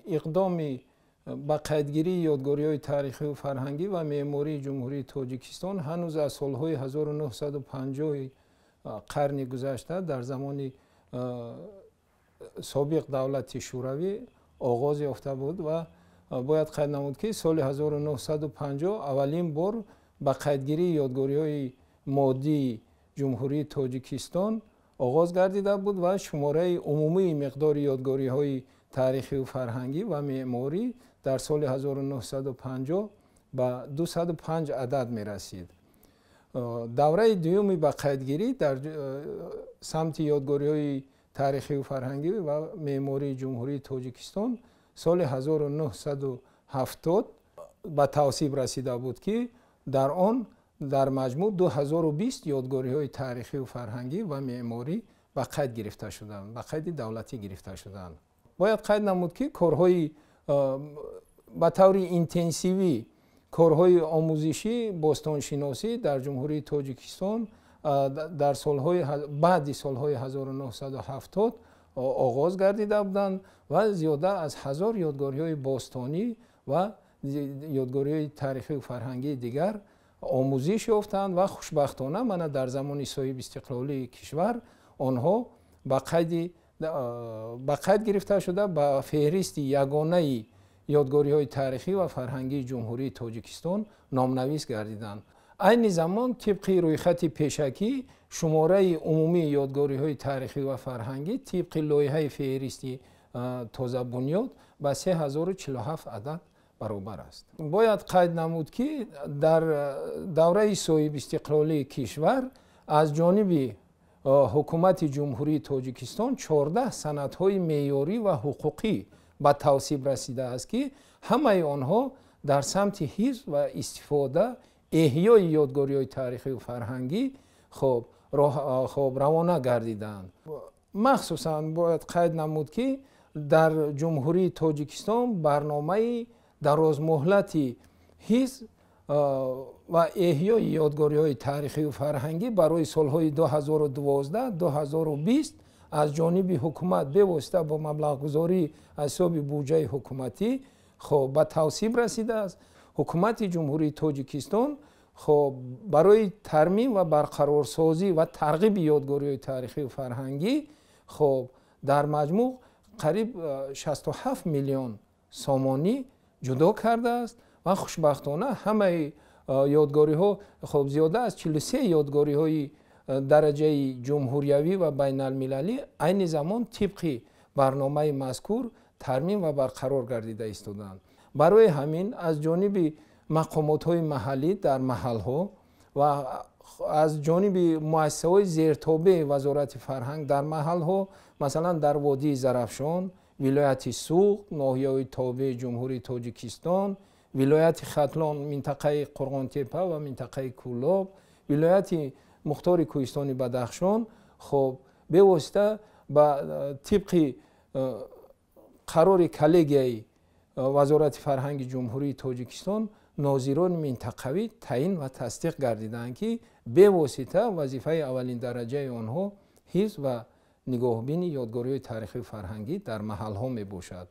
اقدامی با قیدگیری یادگاری‌های تاریخی و فرهنگی و معماری جمهوری تاجیکستان هنوز از سالهای 1950 قرن گذشته در زمان سابق دولت شوروی آغاز یافته بود و باید قید نمود که سال 1950 اولین بار با قیدگیری یادگاری‌های مادی جمهوری تاجیکستان آغاز گردیده بود و شماره عمومی مقدار یادگاری‌های تاریخی و فرهنگی و معماری در سال 1950 به 205 عدد می رسید. دوره دومی با قیدگیری در سمت یادگاری‌های تاریخی و فرهنگی و معماری جمهوری تاجیکستان سال 1970 به توصیب رسیده بود که در آن در مجموع 2020 یادگاری‌های تاریخی و فرهنگی و معماری به قید گرفته شدند، به قید دولتی گرفته شدند. باید قید نمود که کارهای به طور اینتنسیوی کارهای آموزشی باستانشناسی در جمهوری تاجیکستان در سالهای بعد سالهای 1970 آغاز گردیده بودند و زیاده از 1000 یادگاری‌های باستانی و یادگاری‌های تاریخی و فرهنگی دیگر آموزش یافتند و خوشبختانه من در زمان صاحب استقلالی کشور آنها به قید گرفته شده به فهرست یگانه یادگاری‌های تاریخی و فرهنگی جمهوری تاجیکستان نامنویس گردیدند. عین زمان طبق رویخط پیشکی شماره عمومی یادگاری‌های تاریخی و فرهنگی طبق لایحه فهرست تازه بنیاد به 3047 عدد برابر است. باید قید نمود که در دوره صاحب استقلالی کشور از جانب حکومت جمهوری تاجیکستان 14 سندهای معیاری و حقوقی به توصیب رسیده است که همه آنها در سمت حفظ و استفاده احیای یادگاری‌های تاریخی و فرهنگی روانه گردیدند. مخصوصا باید قید نمود که در جمهوری تاجیکستان برنامه درازمهلتی حفظ و احیای یادگاری‌های تاریخی و فرهنگی برای سالهای 2012-2020 از جانب حکومت بواسطه با مبلغ گذاری از حساب بودجه حکومتی به توصیب رسیده است. حکومت جمهوری تاجیکستان برای ترمیم و برقرارسازی و ترغیب یادگاری‌های تاریخی و فرهنگی در مجموع قریب 67 میلیون سامانی جدا کرده است و خوشبختانه همه یادگاری‌ها زیاده از 43 یادگاری‌های درجه جمهوریوی و بین المللی عین زمان طبق برنامه مذکور ترمیم و برقرار گردیده ایستادند. برای همین از جانب مقامات‌های محلی در محل‌ها و از جانب مؤسسه‌های زیرتابع وزارت فرهنگ در محل‌ها مثلا در وادی زرافشان، ولایت سوق، ناحیه‌های تابع جمهوری تاجیکستان، ولایت ختلان، منطقه قرغانتپه و منطقه کولاب، ولایت مختار کوهستان بدخشان به واسطه با طبق قرار کلگیای وزارت فرهنگ جمهوری تاجیکستان ناظران منطقوی تعیین و تصدیق گردیدند که به واسطه وظیفه اولین درجه آنها حفظ و نگاهبینی یادگاری‌های تاریخی فرهنگی در محل‌ها می باشد.